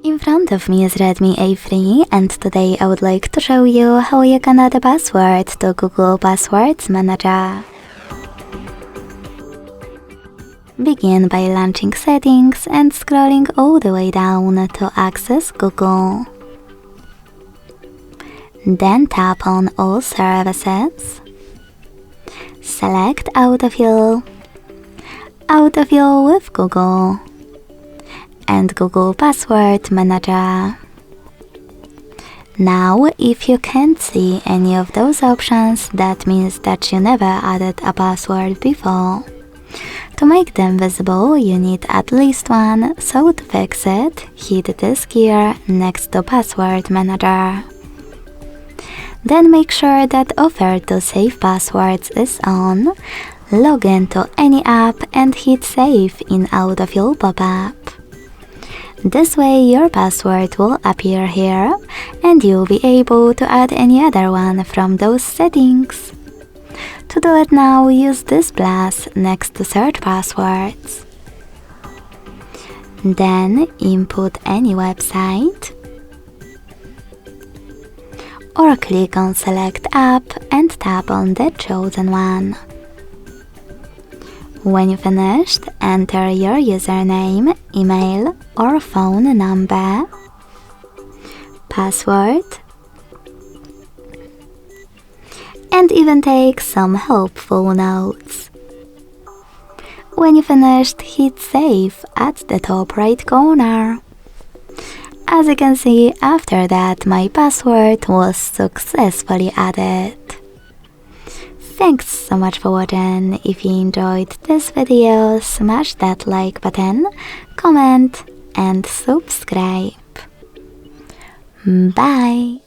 In front of me is Redmi A3 and today I would like to show you how you can add a password to Google Passwords Manager. Begin by launching Settings and scrolling all the way down to access Google. Then tap on All Services. Select Autofill, Autofill with Google, and Google Password Manager. Now, if you can't see any of those options, that means that you never added a password before. To make them visible, you need at least one, so to fix it, hit this gear next to Password Manager. Then make sure that Offer to Save Passwords is on, log into any app and hit Save in Autofill pop-up. This way your password will appear here and you'll be able to add any other one from those settings. To do it now, use this plus next to Search Passwords. Then input any website or click on Select App and tap on the chosen one. When you finished, enter your username, email or phone number, password, and even take some helpful notes. When you finished, hit Save at the top right corner. As you can see, after that my password was successfully added. Thanks so much for watching. If you enjoyed this video, smash that like button, comment and subscribe. Bye!